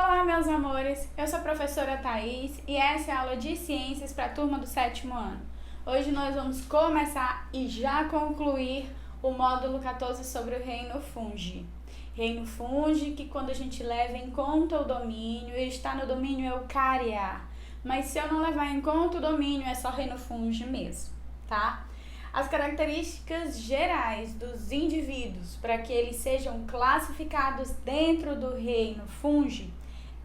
Olá, meus amores! Eu sou a professora Thaís e essa é a aula de Ciências para a turma do 7º ano. Hoje nós vamos começar e já concluir o módulo 14 sobre o reino fungi. Reino fungi que quando a gente leva em conta o domínio, está no domínio eucariar. Mas se eu não levar em conta o domínio, é só reino fungi mesmo, tá? As características gerais dos indivíduos para que eles sejam classificados dentro do reino fungi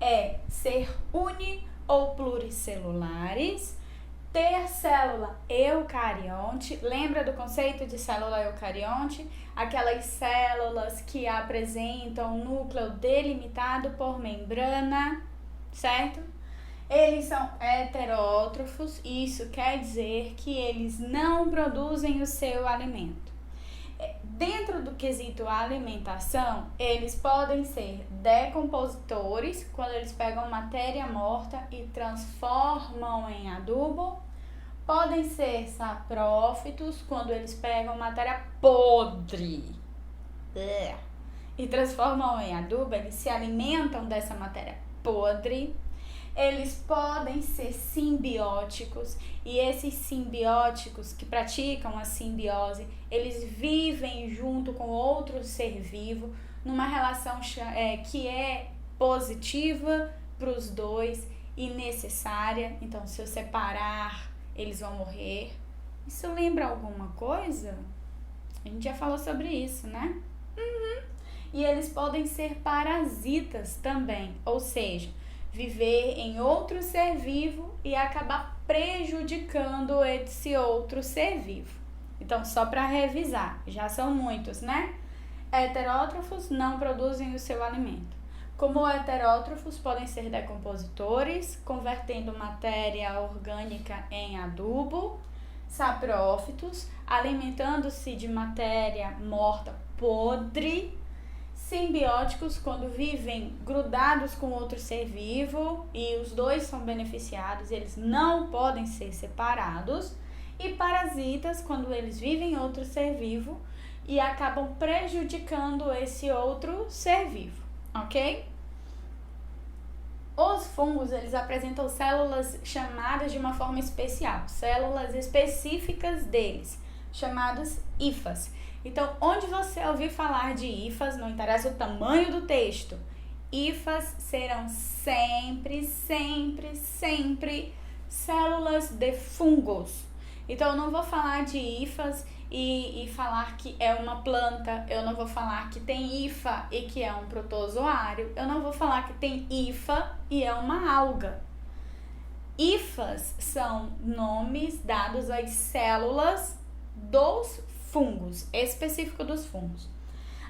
é ser uni ou pluricelulares, ter célula eucarionte. Lembra do conceito de célula eucarionte? Aquelas células que apresentam um núcleo delimitado por membrana, certo? Eles são heterótrofos, isso quer dizer que eles não produzem o seu alimento. Dentro do quesito alimentação, eles podem ser decompositores, quando eles pegam matéria morta e transformam em adubo. Podem ser saprófitos, quando eles pegam matéria podre e transformam em adubo, eles se alimentam dessa matéria podre. Eles podem ser simbióticos, e esses simbióticos que praticam a simbiose, eles vivem junto com outro ser vivo, numa relação que é positiva para os dois e necessária. Então, se eu separar, eles vão morrer. Isso lembra alguma coisa? A gente já falou sobre isso, né? E eles podem ser parasitas também, ou seja, viver em outro ser vivo e acabar prejudicando esse outro ser vivo. Então, só para revisar, já são muitos, né? Heterótrofos não produzem o seu alimento. Como heterótrofos, podem ser decompositores, convertendo matéria orgânica em adubo. Saprófitos, alimentando-se de matéria morta podre. Simbióticos, quando vivem grudados com outro ser vivo e os dois são beneficiados, eles não podem ser separados. E parasitas, quando eles vivem em outro ser vivo e acabam prejudicando esse outro ser vivo, ok? Os fungos, eles apresentam células chamadas de uma forma especial, células específicas deles, chamadas hifas. Então, onde você ouvir falar de hifas, não interessa o tamanho do texto, hifas serão sempre células de fungos. Então, eu não vou falar de hifas e falar que é uma planta, eu não vou falar que tem hifa e que é um protozoário, eu não vou falar que tem hifa e é uma alga. Hifas são nomes dados às células dos fungos, específico dos fungos.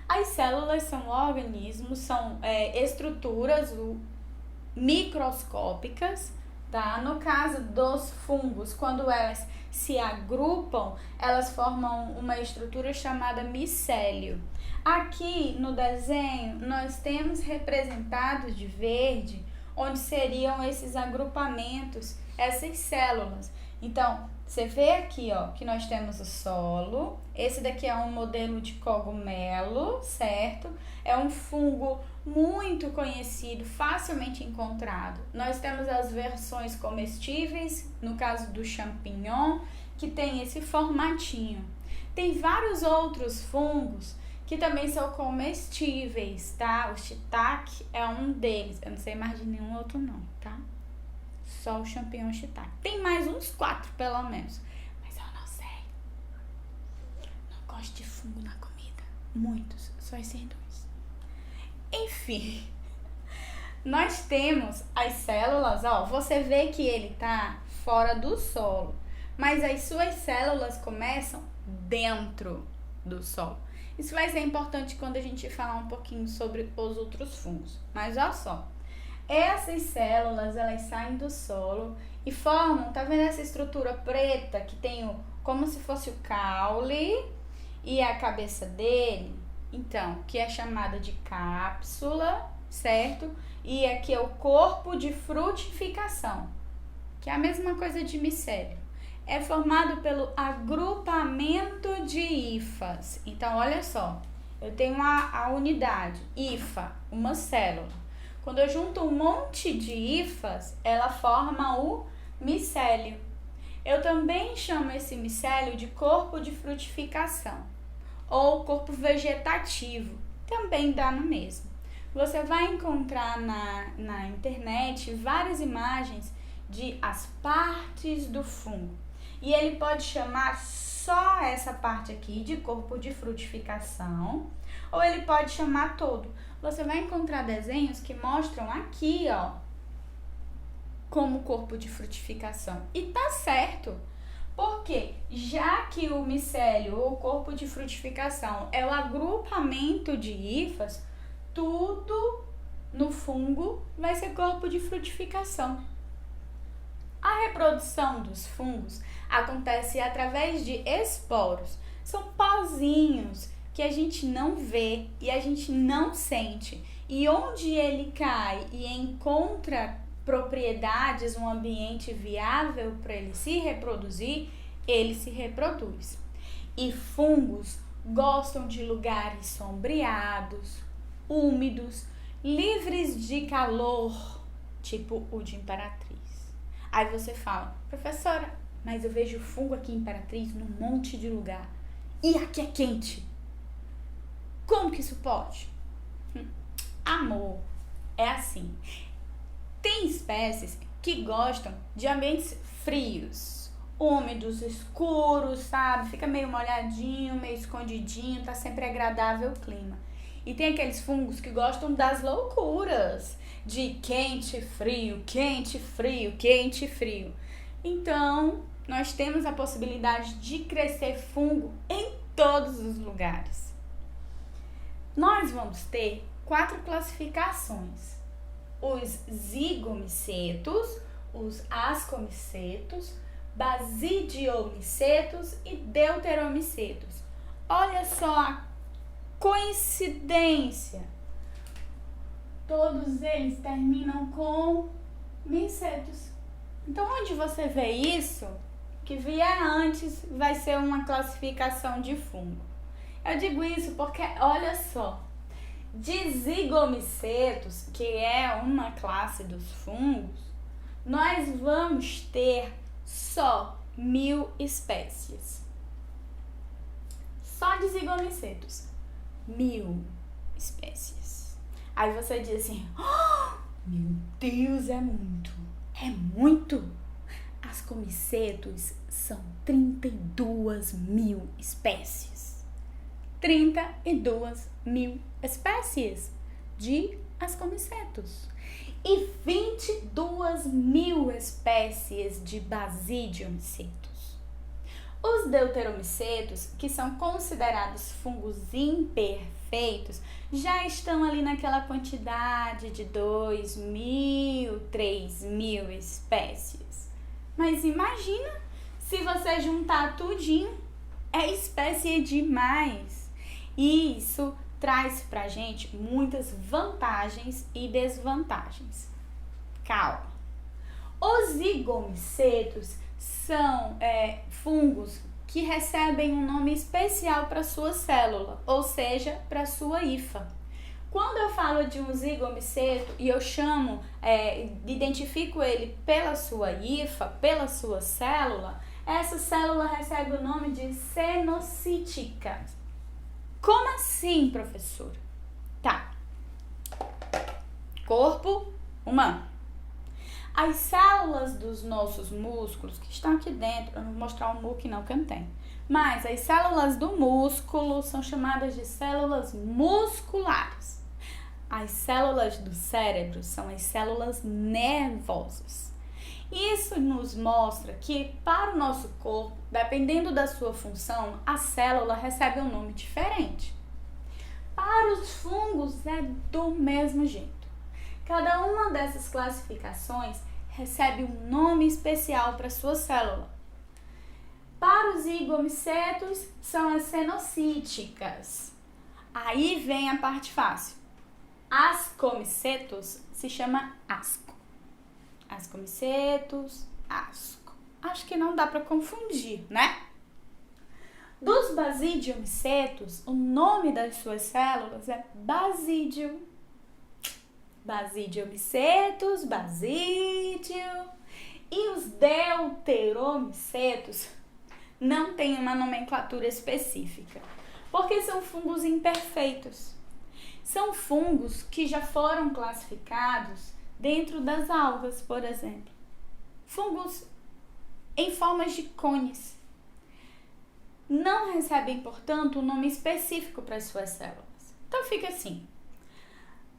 As células são organismos, são estruturas microscópicas, tá? No caso dos fungos, quando elas se agrupam, elas formam uma estrutura chamada micélio. Aqui no desenho, nós temos representados de verde, onde seriam esses agrupamentos, essas células. Então, você vê aqui, ó, que nós temos o solo. Esse daqui é um modelo de cogumelo, certo? É um fungo muito conhecido, facilmente encontrado. Nós temos as versões comestíveis, no caso do champignon, que tem esse formatinho. Tem vários outros fungos que também são comestíveis, tá? O shiitake é um deles. Eu não sei mais de nenhum outro não, tá? Só o champignon shiitake. Tem mais uns 4, pelo menos. Mas eu não sei. Não gosto de fungo na comida. Muitos. Só esses 2. Enfim. Nós temos as células, ó. Você vê que ele tá fora do solo. Mas as suas células começam dentro do solo. Isso vai ser importante quando a gente falar um pouquinho sobre os outros fungos. Mas olha só. Essas células, elas saem do solo e formam, tá vendo essa estrutura preta que tem como se fosse o caule e a cabeça dele? Então, que é chamada de cápsula, certo? E aqui é o corpo de frutificação, que é a mesma coisa de micélio. É formado pelo agrupamento de hifas. Então, olha só, eu tenho a unidade, hifa, uma célula. Quando eu junto um monte de hifas, ela forma o micélio. Eu também chamo esse micélio de corpo de frutificação ou corpo vegetativo, também dá no mesmo. Você vai encontrar na internet várias imagens de as partes do fungo. E ele pode chamar só essa parte aqui de corpo de frutificação, ou ele pode chamar todo. Você vai encontrar desenhos que mostram aqui, ó, como corpo de frutificação. E tá certo, porque já que o micélio ou corpo de frutificação é o agrupamento de hifas, tudo no fungo vai ser corpo de frutificação. A reprodução dos fungos acontece através de esporos. São pozinhos que a gente não vê e a gente não sente. E onde ele cai e encontra propriedades, um ambiente viável para ele se reproduzir, ele se reproduz. E fungos gostam de lugares sombreados, úmidos, livres de calor, tipo o de Imperatriz. Aí você fala, professora, mas eu vejo fungo aqui em Imperatriz num monte de lugar. E aqui é quente. Como que isso pode? Amor, é assim. Tem espécies que gostam de ambientes frios, úmidos, escuros, sabe? Fica meio molhadinho, meio escondidinho, tá sempre agradável o clima. E tem aqueles fungos que gostam das loucuras, de quente, frio, quente, frio, quente, frio. Então, nós temos a possibilidade de crescer fungo em todos os lugares. Nós vamos ter 4 classificações: os zigomicetos, os ascomicetos, basidiomicetos e deuteromicetos. Olha só a coincidência! Todos eles terminam com micetos. Então, onde você vê isso, que vier antes vai ser uma classificação de fungo. Eu digo isso porque, olha só, de zigomicetos, que é uma classe dos fungos, nós vamos ter só 1000 espécies. Só de zigomicetos, 1000 espécies. Aí você diz assim, oh, meu Deus, é muito. É muito? Ascomicetos são 32.000 espécies. 32.000 espécies de ascomicetos. E 22.000 espécies de basidiomicetos. Os deuteromicetos, que são considerados fungos imperfeitos, já estão ali naquela quantidade de 2.000, 3.000 espécies. Mas imagina se você juntar tudinho, é espécie demais. E isso traz pra gente muitas vantagens e desvantagens. Calma. Os zigomicetos são fungos que recebem um nome especial para sua célula, ou seja, para sua hifa. Quando eu falo de um zigomiceto e eu identifico ele pela sua hifa, pela sua célula, essa célula recebe o nome de cenocítica. Como assim, professora? Tá. Corpo humano. As células dos nossos músculos, que estão aqui dentro, eu não vou mostrar o muque não, que eu não tenho. Mas as células do músculo são chamadas de células musculares. As células do cérebro são as células nervosas. Isso nos mostra que para o nosso corpo, dependendo da sua função, a célula recebe um nome diferente. Para os fungos é do mesmo jeito. Cada uma dessas classificações recebe um nome especial para sua célula. Para os zigomicetos, são as cenocíticas. Aí vem a parte fácil. Ascomicetos se chama asco. Ascomicetos, asco. Acho que não dá para confundir, né? Dos basidiomicetos, o nome das suas células é basídio. Basidiomicetos, basídio. E os deuteromicetos não têm uma nomenclatura específica, porque são fungos imperfeitos. São fungos que já foram classificados dentro das algas, por exemplo. Fungos em formas de cones. Não recebem, portanto, um nome específico para as suas células. Então fica assim: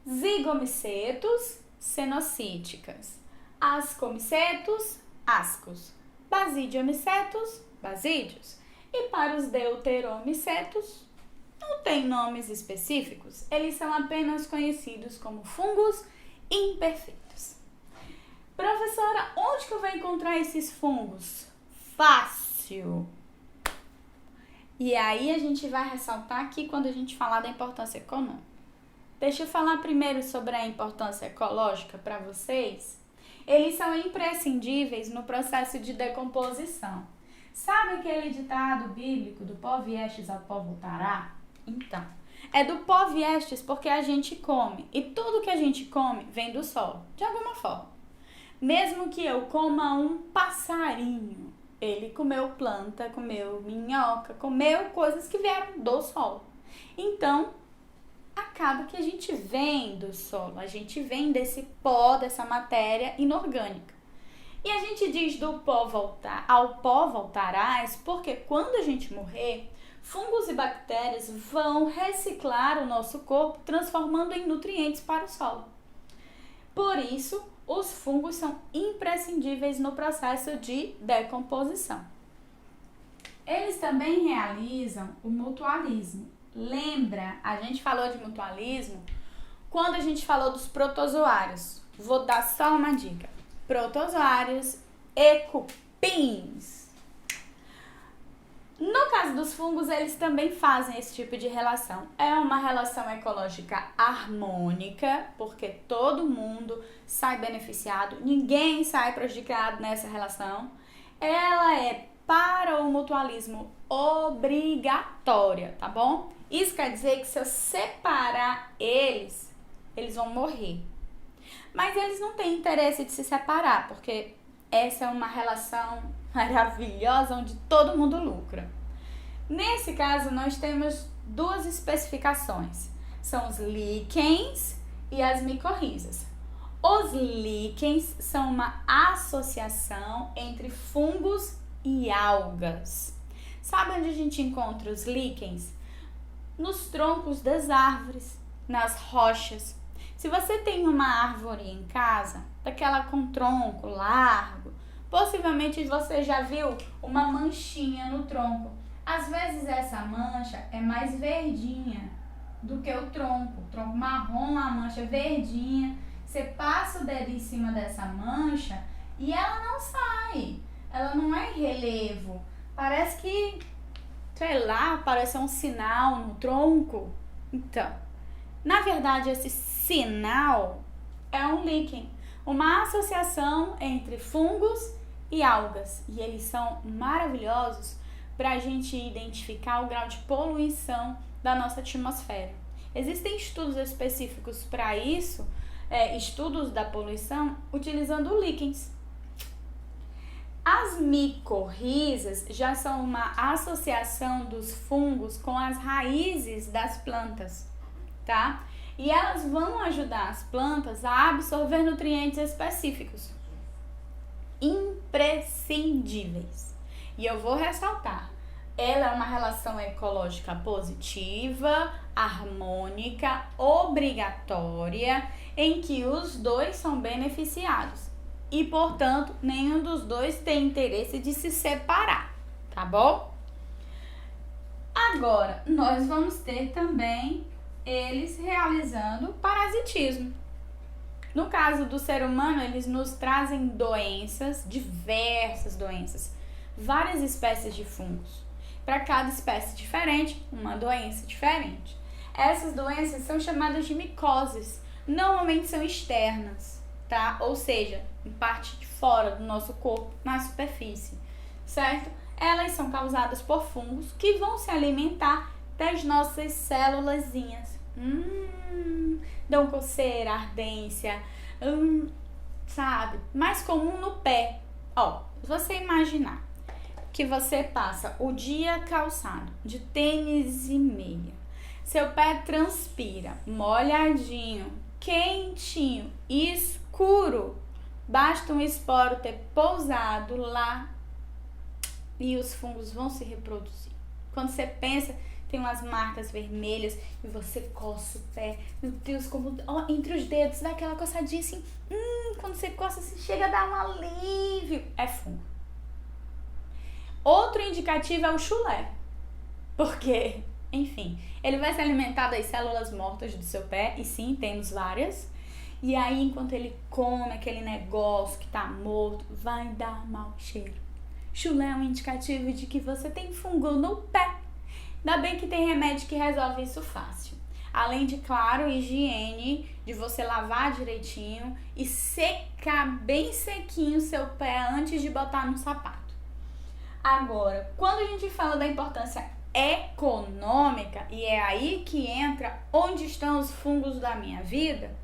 zigomicetos, cenocíticas. Ascomicetos, ascos. Basidiomicetos, basídios. E para os deuteromicetos, não tem nomes específicos, eles são apenas conhecidos como fungos imperfeitos. Professora, onde que eu vou encontrar esses fungos? Fácil! E aí a gente vai ressaltar aqui quando a gente falar da importância econômica. Deixa eu falar primeiro sobre a importância ecológica para vocês. Eles são imprescindíveis no processo de decomposição. Sabe aquele ditado bíblico do pó viestes ao pó voltará? Então, é do pó viestes porque a gente come. E tudo que a gente come vem do solo, de alguma forma. Mesmo que eu coma um passarinho, ele comeu planta, comeu minhoca, comeu coisas que vieram do solo. Então, acaba que a gente vem do solo, a gente vem desse pó, dessa matéria inorgânica. E a gente diz do pó voltar, ao pó voltarás, porque quando a gente morrer, fungos e bactérias vão reciclar o nosso corpo, transformando em nutrientes para o solo. Por isso, os fungos são imprescindíveis no processo de decomposição. Eles também realizam o mutualismo. Lembra, a gente falou de mutualismo quando a gente falou dos protozoários. Vou dar só uma dica. Protozoários e cupins. No caso dos fungos, eles também fazem esse tipo de relação. É uma relação ecológica harmônica, porque todo mundo sai beneficiado, ninguém sai prejudicado nessa relação. Ela é para o mutualismo obrigatória, tá bom? Isso quer dizer que se eu separar eles vão morrer. Mas eles não têm interesse de se separar, porque essa é uma relação maravilhosa onde todo mundo lucra. Nesse caso, nós temos duas especificações. São os líquens e as micorrizas. Os líquens são uma associação entre fungos e algas. Sabe onde a gente encontra os líquens? Nos troncos das árvores, nas rochas. Se você tem uma árvore em casa, daquela com tronco largo, possivelmente você já viu uma manchinha no tronco. Às vezes essa mancha é mais verdinha do que o tronco marrom, a mancha verdinha. Você passa o dedo em cima dessa mancha e ela não sai. Ela não é em relevo. Parece que, sei lá, parece um sinal no tronco. Então, na verdade, esse sinal é um líquen, uma associação entre fungos e algas. E eles são maravilhosos para a gente identificar o grau de poluição da nossa atmosfera. Existem estudos específicos para isso, estudos da poluição, utilizando líquens. As micorrizas já são uma associação dos fungos com as raízes das plantas, tá? E elas vão ajudar as plantas a absorver nutrientes específicos, imprescindíveis. E eu vou ressaltar, ela é uma relação ecológica positiva, harmônica, obrigatória, em que os dois são beneficiados. E, portanto, nenhum dos dois tem interesse de se separar, tá bom? Agora, nós vamos ter também eles realizando parasitismo. No caso do ser humano, eles nos trazem doenças, diversas doenças, várias espécies de fungos. Para cada espécie diferente, uma doença diferente. Essas doenças são chamadas de micoses, normalmente são externas, tá? Ou seja, em parte de fora do nosso corpo, na superfície, certo? Elas são causadas por fungos que vão se alimentar das nossas célulazinhas. Dão coceira, ardência, sabe? Mais comum no pé. Ó, se você imaginar que você passa o dia calçado de tênis e meia, seu pé transpira, molhadinho, quentinho, escuro, basta um esporo ter pousado lá e os fungos vão se reproduzir. Quando você pensa, tem umas marcas vermelhas e você coça o pé, meu Deus, como entre os dedos, dá aquela coçadinha assim, quando você coça, você chega a dar um alívio, é fungo. Outro indicativo é o chulé, porque, enfim, ele vai se alimentar das células mortas do seu pé, e sim, temos várias, e aí enquanto ele come aquele negócio que tá morto, vai dar mau cheiro. Chulé é um indicativo de que você tem fungo no pé. Ainda bem que tem remédio que resolve isso fácil. Além de, claro, higiene, de você lavar direitinho e secar bem sequinho o seu pé antes de botar no sapato. Agora, quando a gente fala da importância econômica, e é aí que entra onde estão os fungos da minha vida,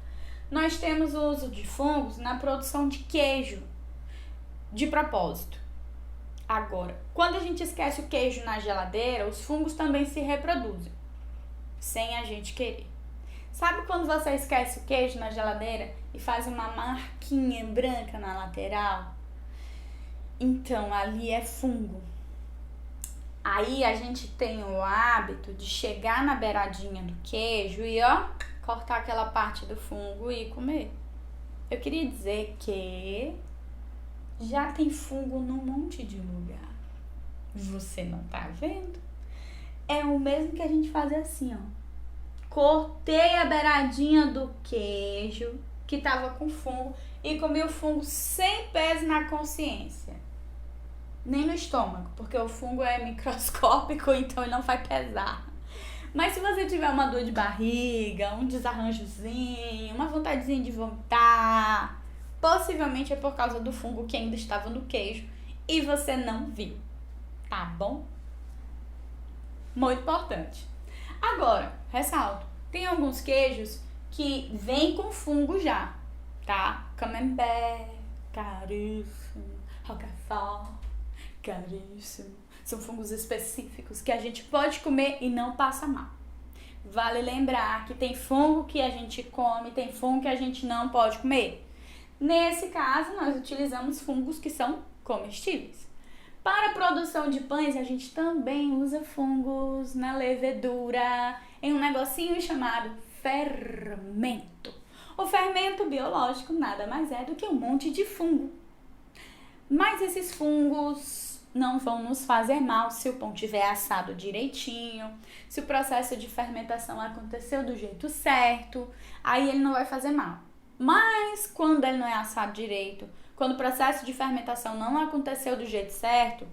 nós temos o uso de fungos na produção de queijo, de propósito. Agora, quando a gente esquece o queijo na geladeira, os fungos também se reproduzem, sem a gente querer. Sabe quando você esquece o queijo na geladeira e faz uma marquinha branca na lateral? Então, ali é fungo. Aí a gente tem o hábito de chegar na beiradinha do queijo e cortar aquela parte do fungo e comer. Eu queria dizer que já tem fungo num monte de lugar. Você não tá vendo? É o mesmo que a gente fazia assim, Cortei a beiradinha do queijo que tava com fungo e comi o fungo sem peso na consciência. Nem no estômago, porque o fungo é microscópico, então ele não vai pesar. Mas se você tiver uma dor de barriga, um desarranjozinho, uma vontadezinha de vomitar, possivelmente é por causa do fungo que ainda estava no queijo e você não viu, tá bom? Muito importante. Agora, ressalto, tem alguns queijos que vêm com fungo já, tá? Camembert, caríssimo, Roquefort, caríssimo. São fungos específicos que a gente pode comer e não passa mal. Vale lembrar que tem fungo que a gente come, tem fungo que a gente não pode comer. Nesse caso, nós utilizamos fungos que são comestíveis. Para a produção de pães, a gente também usa fungos na levedura, em um negocinho chamado fermento. O fermento biológico nada mais é do que um monte de fungo. Mas esses fungos não vão nos fazer mal se o pão tiver assado direitinho, se o processo de fermentação aconteceu do jeito certo, aí ele não vai fazer mal. Mas quando ele não é assado direito, quando o processo de fermentação não aconteceu do jeito certo,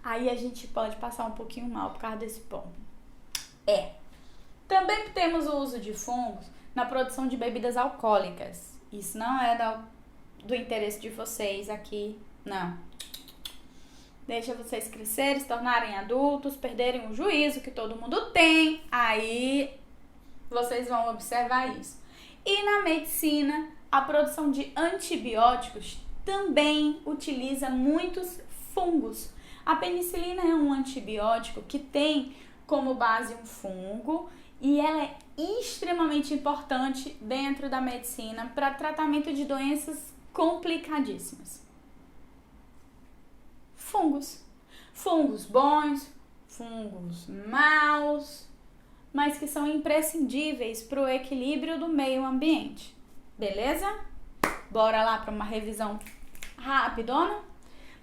aí a gente pode passar um pouquinho mal por causa desse pão. Também temos o uso de fungos na produção de bebidas alcoólicas. Isso não é do interesse de vocês aqui, não. Deixa vocês crescerem, se tornarem adultos, perderem o juízo que todo mundo tem, aí vocês vão observar isso. E na medicina, a produção de antibióticos também utiliza muitos fungos. A penicilina é um antibiótico que tem como base um fungo e ela é extremamente importante dentro da medicina para tratamento de doenças complicadíssimas. Fungos. Fungos bons, fungos maus, mas que são imprescindíveis para o equilíbrio do meio ambiente. Beleza? Bora lá para uma revisão rapidona?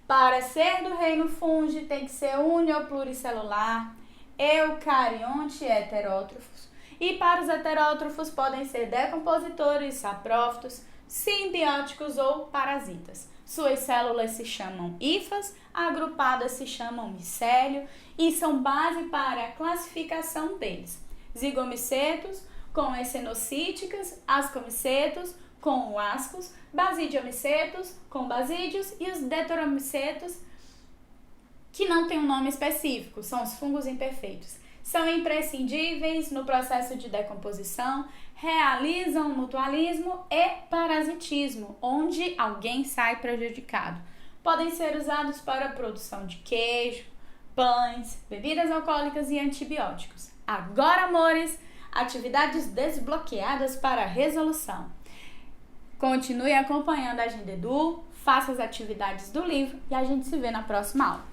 Para ser do reino fungi tem que ser uniopluricelular, eucarionte e heterótrofos. E para os heterótrofos podem ser decompositores, saprófitos, simbióticos ou parasitas. Suas células se chamam hifas, agrupadas se chamam micélio e são base para a classificação deles. Zigomicetos com as cenocíticas, ascomicetos com ascos, basidiomicetos com basídeos e os deuteromicetos que não tem um nome específico, são os fungos imperfeitos. são imprescindíveis no processo de decomposição, realizam mutualismo e parasitismo, onde alguém sai prejudicado. Podem ser usados para a produção de queijo, pães, bebidas alcoólicas e antibióticos. Agora, amores, atividades desbloqueadas para resolução. Continue acompanhando a Agenda Edu, faça as atividades do livro e a gente se vê na próxima aula.